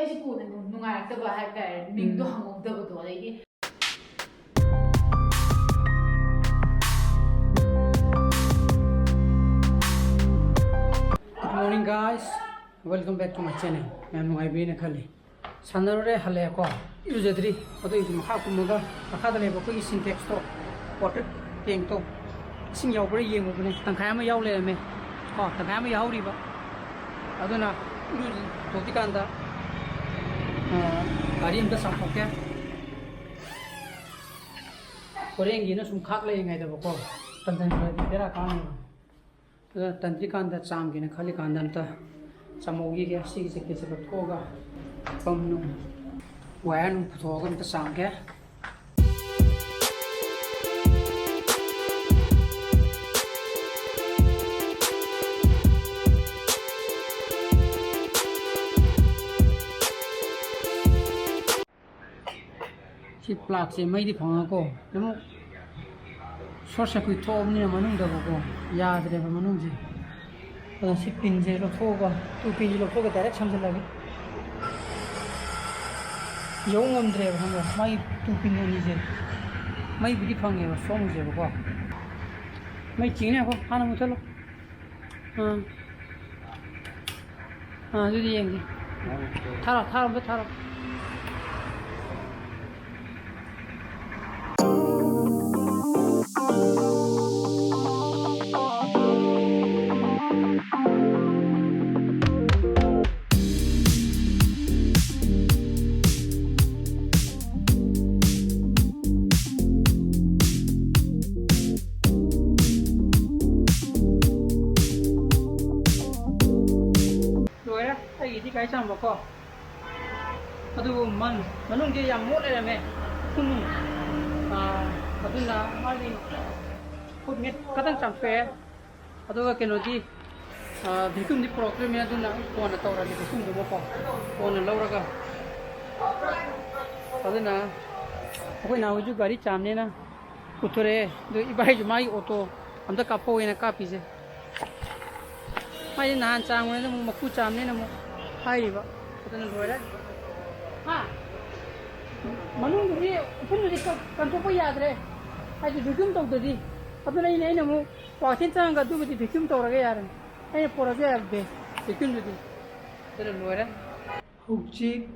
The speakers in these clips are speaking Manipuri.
ꯑꯩꯁꯤ ꯀꯣꯟꯅ ꯅꯨꯡꯉꯥꯏꯔꯛꯇꯕ ꯍꯥꯏꯇꯥꯔꯦ ꯃꯤꯡꯗꯣ ꯍꯪꯍꯧꯗꯕꯗꯣ ꯑꯗꯩꯗꯤ Good morning guys, welcome back to my channel. I'm Imphal khali. Sanarore hale ko irujadri ado isu makha kumaga makha da leba ko syntax to water tank to sing yaw bari yeng mo ne tangkhai ma yaw le me ko tangkhai ma yaw ri ba aduna iru toti kanda gari amta samphokya korengi na sum khak le ngai da ba ko tantan di tera kan तंत्री कांदा चाम के खाली कांदा अंता चामोगी के सी से के से थोगा पम नु वायर नु थोगा अंता चाम के सी प्लाक से मई दी फंगा को नमो सोर्स कोई थोम ने मनुंग दबो को याद रे मनुंग जी अदा सी पिन जे लो थोगा तू पिन लो थोगा डायरेक्ट समझ लगे यो ngam dre hanga mai tu pin ni je mai bidi phange ba song je ba mai ching ne ko hana mu chalo du di yeng thara ba thara cái xong mà co, aduh manung dia yang mot ada me, kunung, aduh na mali, put met kadang sampai, aduh cái gì, bikin di program ya aduh na, kau na tahu lagi bikin dulu apa, kau na lau raga, aduh na, aku na uju gari camnya na, putore, do ibarat cuma auto, amda kapo ini kapi je, mai nahan cangnya na mau maku camnya na mau hai ba katana doira ha manung ri upun ri kan to pa yad re ai du dum to di katana ine ine mo patin chang ga du bi dum to ra ga yar ai pora ga be dum du katana doira hukchi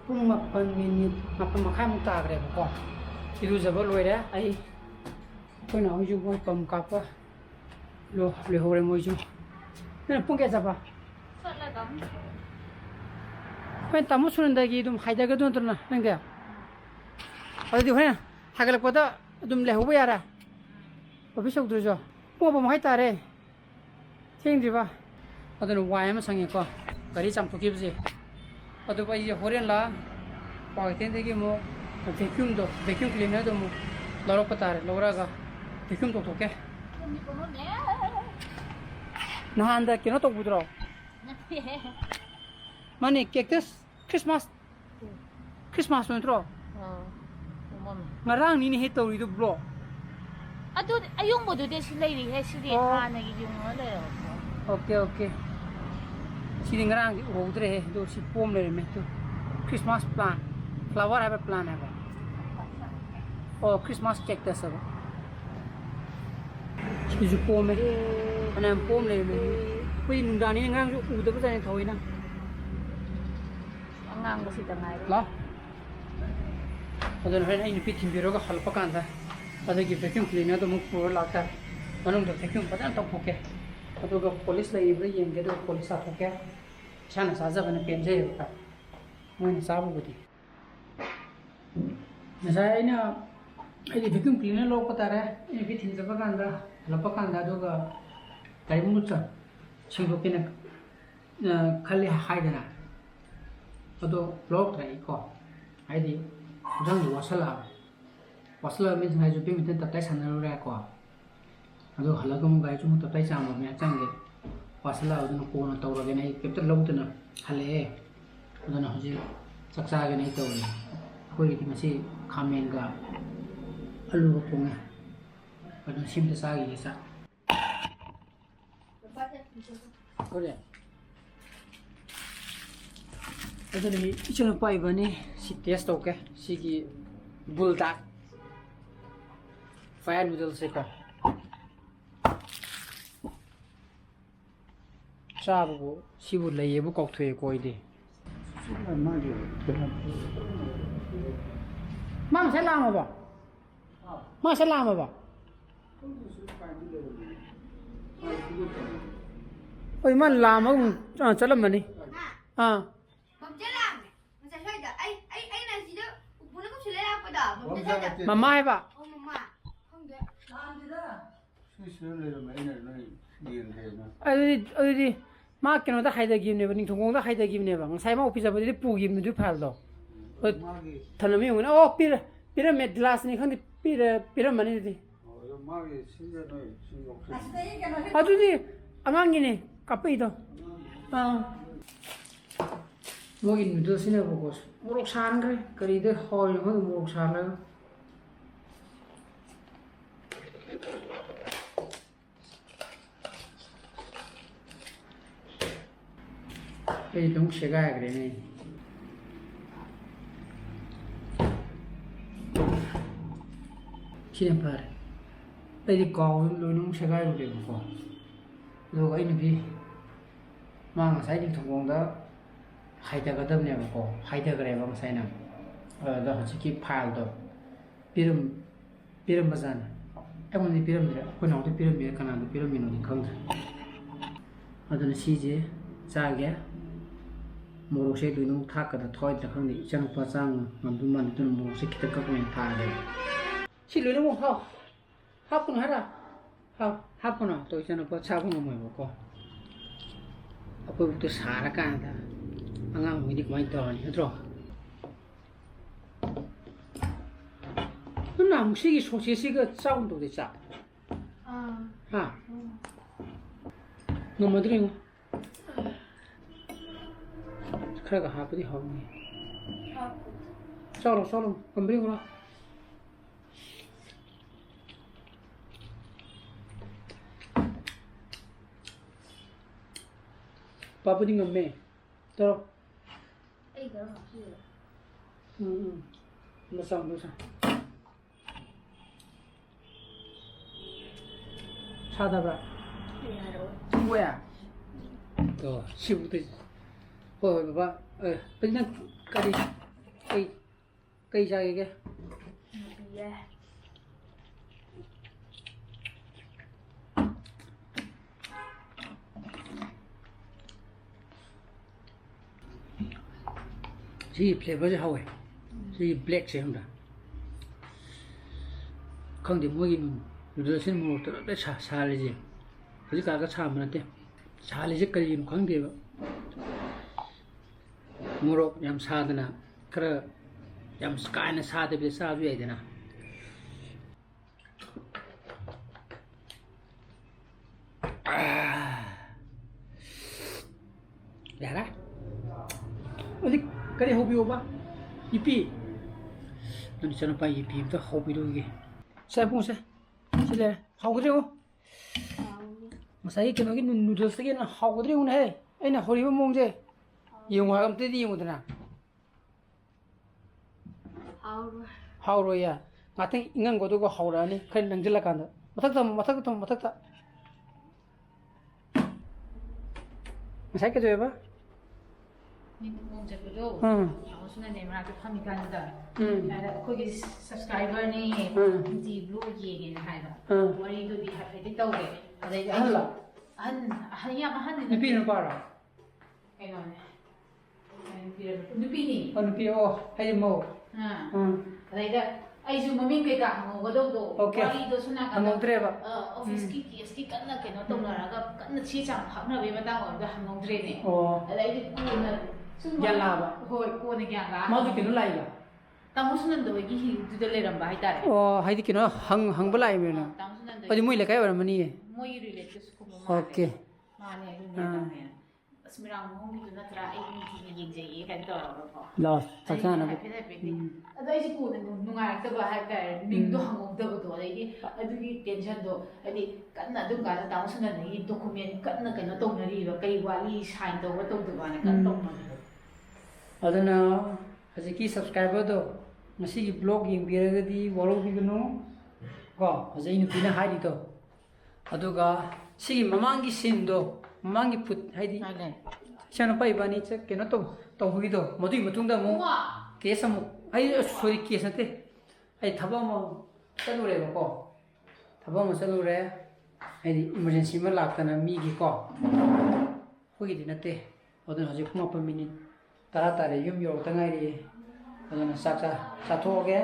pung mapan minit mapan makha mu ta gre ko iru jaba loira ai koi na ju mo pam ka pa lo le hore mo ju na pung ke jaba sat la dam pen tamu sunandagi dum haida ga dun turna nangya adi hone hagal koda dum le hoba yara ofisok dujo po bo mai tare thing diba adun wai ma sangi ko gari cham to kibje adu pai je horen la pa ten de gi mo vacuum cleaner do mo laro patare lora ga vacuum to ke na anda kino to budro Mani cactus Christmas mentro. Ngarang ni hit to blo. adu ayung mo do de si lady he si de ha na gi yung le Okay. Si ngarang ro dre he do si pom le me to. Christmas plant. Flower have a plant have. Oh Christmas cactus have. Si ju pom me. Ana pom le me. Pui nung da ni ngarang ju u de ba sa ni thoi na. ngang ko si tangay La adun hen ai ni tim biro ga halpa kan da adagi vacuum cleaner do muk pur lata manung do vacuum padan to phoke adu ga police lai ibra yeng ge do police a phoke chana saja bana penje ka moi ni sabu budi nasai na ai vacuum cleaner lo ko tare ni bi tim jaba kan da halpa kan da do ga kai mu cha chilo ke na khali hai da ado blog trai ko ai di jang wasala means ngai ju ping ten tatai sanaro ra ko ado halaga mu gai ju mu tatai cham me chang ge wasala ado ko na tawra ge nai kepta log tena hale ado na hoji saksa ge nai tawni ko ri masi khamen ga alu ko punga ado sim ta sa gi sa ko ꯑꯗꯨꯅꯤ ꯏꯆꯟꯅꯨꯄꯥ ꯏꯕꯅꯤ ꯁꯤ ꯇꯦꯁ ꯇꯧꯒꯦ ꯁꯤꯒꯤ ꯕꯨꯜꯗꯥꯛ ꯐ꯭ꯔꯥꯏ ꯅꯨꯗꯜꯁꯦꯀꯣ ꯆꯥꯕꯕꯨ ꯁꯤꯕꯨ ꯂꯩꯌꯦꯕꯨ ꯀꯥꯎꯊꯣꯛꯑꯦꯀꯣ ꯑꯩꯗꯤ ꯃꯥ ꯉꯁꯥꯏ ꯂꯥꯛꯑꯝꯃꯕꯣ ꯃꯥ ꯉꯁꯥꯏ ꯂꯥꯛꯑꯝꯃꯕꯣ ꯍꯣꯏ ꯃꯥ ꯂꯥꯛꯑꯝꯃꯒ ꯆꯠꯂꯝꯃꯅꯤ ꯃꯃꯥ ꯍꯥꯏꯕ ꯑꯗꯨꯗꯤ ꯃꯥ ꯀꯩꯅꯣꯗ ꯍꯥꯏꯗꯈꯤꯕꯅꯦꯕ ꯅꯤꯡꯊꯧꯈꯣꯡꯗ ꯍꯥꯏꯗꯈꯤꯕꯅꯦꯕ ꯉꯁꯥꯏ ꯃꯥ ꯑꯣꯐꯤꯁ ꯆꯠꯄꯗꯗꯤ ꯄꯨꯈꯤꯕꯅꯤ ꯑꯗꯨꯒꯤ ꯐꯥꯏꯜꯗꯣ ꯊꯅꯝ ꯌꯦꯡꯉꯨꯅꯦ ꯑꯣ ꯄꯤꯔꯝꯃꯦ ꯒ꯭ꯂꯥꯁꯅꯤ ꯈꯪꯗꯦ ꯄꯤꯔꯝꯃꯅꯤ ꯑꯗꯨꯗꯤ ꯑꯗꯨꯗꯤ ꯑꯉꯥꯡꯒꯤꯅꯦ ꯀꯥꯞꯄꯛꯏꯗꯣ ꯃꯣꯏꯒꯤ ꯅꯨꯗꯜꯁꯤꯅꯕꯀꯣ ꯃꯣꯔꯣꯛ ꯁꯥꯍꯟꯈ꯭ꯔꯦ ꯀꯔꯤꯗ ꯍꯥꯎꯔꯤꯅꯣ ꯈꯪꯗꯦ ꯃꯣꯔꯣꯛ ꯁꯥꯍꯜꯂꯒ ꯑꯩ ꯑꯗꯨꯝ ꯁꯦꯒꯥꯏꯈ꯭ꯔꯦꯅꯦ ꯁꯤꯅ ꯐꯔꯦ ꯑꯩꯗꯤ ꯀꯥꯎꯕ ꯂꯣꯏꯅꯃꯛ ꯁꯦꯒꯥꯏꯔꯨꯔꯦꯕꯀꯣ ꯑꯗꯨꯒ ꯑꯩꯅꯗꯤ ꯃꯥ ꯉꯁꯥꯏ ꯅꯤꯡꯊꯧꯈꯣꯡꯗ ꯍꯥꯏꯊꯒꯗꯕꯅꯦꯕꯀꯣ ꯍꯥꯏꯊꯈ꯭ꯔꯦꯕ ꯉꯁꯥꯏꯅ ꯑꯗꯨꯗ ꯍꯧꯖꯤꯛꯀꯤ ꯐꯥꯏꯜꯗꯣ ꯄꯤꯔꯝꯕꯖꯥꯠꯅꯤ ꯑꯩꯉꯣꯟꯗꯗꯤ ꯄꯤꯔꯝꯗ꯭ꯔꯦ ꯑꯩꯈꯣꯏ ꯅꯥꯎꯗ ꯄꯤꯔꯝꯃꯤꯔ ꯀꯅꯥꯗ ꯄꯤꯔꯝꯃꯤꯅꯣꯗꯤ ꯈꯪꯗ꯭ꯔꯦ ꯑꯗꯨꯅ ꯁꯤꯁꯦ ꯆꯥꯒꯦ ꯃꯣꯔꯣꯛꯁꯦ ꯂꯣꯏꯅꯃꯛ ꯊꯥꯛꯀꯗ꯭ꯔꯥ ꯊꯣꯏꯗ꯭ꯔꯥ ꯈꯪꯗꯦ ꯏꯆꯥꯅꯨꯄꯥ ꯆꯥꯡ ꯉꯝꯗꯧ ꯃꯥꯟꯗꯨꯅ ꯃꯣꯔꯣꯛꯁꯦ ꯈꯤꯇꯪ ꯀꯛꯅ ꯊꯥꯒꯦ ꯁꯤ ꯂꯣꯏꯅꯃꯛ ꯍꯥꯞꯄꯨꯅꯨ ꯍꯥꯏꯔ ꯍꯥꯞꯄꯨꯅꯨ ꯇꯣ ꯏꯆꯥꯅꯨꯄꯥ ꯆꯥꯕ ꯉꯝꯃꯣꯏꯕꯀꯣ ꯑꯩꯈꯣꯏꯕꯨꯛꯇ ꯁꯥꯔꯀꯥꯟꯗ ꯑꯉꯥꯡꯈꯩꯗꯤ ꯀꯃꯥꯏꯅ ꯇꯧꯔꯅꯤ ꯅꯠꯇ꯭ꯔꯣ ꯅꯍꯥꯟꯃꯨꯛ ꯁꯤꯒꯤ ꯁꯣꯁꯦꯁꯁꯤꯒ ꯆꯥꯎꯅ ꯇꯧꯗꯦ ꯆꯥꯛ ꯍꯥ ꯉꯝꯃꯗ꯭ꯔ ꯌꯦꯡꯉꯣ खरगा हापदी हाउनी चलो चलो कंबरी होना पापा दी गम्मे तो ए गरम है मसा सादा बरा 뭐야 또 시부터 बाबा नंग करी कई जाएगा सी फ्लेवर से हावे सी ब्लैक से हमरा खंदे मोगी नूडल्स से मोर तो बे साले जे हजि का छा मनते साले जे करी खंदेबा मोरok yam sadana kara yam kaina sade be sabu yadana yara odi kare hobi oba ipi dun chana pa ipi to hobi doge sa pung sa sile hawgre o masai keno gi noodles ge na hawgre un he aina horiba mongje yung hagam te di yung dana hauro ya ngating ingang go do go haura ni khan nang jila kan mathak ta masai ke joeba ning mong je do awsuna ne ma ka phami kan da ada ko gi subscriber ni di blue ye ge na haida wari do di ha pe tau ge ada hala han ya han ni pi na para ai no nupi ni nupi o hai mo ada aisu maming kai ka hangodo do wari do suna ka hangodreba office ki case ki kanna ke no tonaraga kanna chi chang phakna be mata ho da hangodre ne ada ai ku na ya la ba hoi ko ne ya la ma du kinu lai ba tamusunan do gi hi du de le ram ba hai tare hai di kinu hang ba lai me no tamusunan do adi moi le kai wara mani moi relate to school ma okay ma ne ne Mirang-Mahum itu na try ini gigi kan to ko la sakana ba ado ai ku nungai ta ba ha ka ning do hangom da do ai di adu gi tension do ai kanna du ka ta suna ni document kanna kai no tong na ri ba kai wali sign do ba tong do ba na kan tong ma aduna hajiki subscriber do masigi blog yingbiragadi warobigunu ko hajai nupina haidi do aduga sigi mamangi sin do mamangi put haidi chana pai bani che keno to huido modi matungda mu case amu ai sorry case ate ai thaba mo chalure ko thaba mo chalure ai emergency ma laktana mi gi ko hogi dinate adun hajik kuma pa minute tara tare yum yo tangai ri adun sa thoge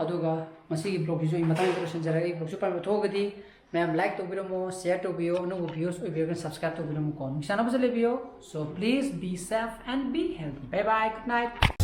aduga masigi blog hizo imatang ko sanjara gi blog super ma thogadi ma'am like तो बिरमो शेयर तो बियो नो व्यूज ओ बियो सब्सक्राइब तो बिरमो को निशाना बस ले बियो so please be safe and be healthy bye bye good night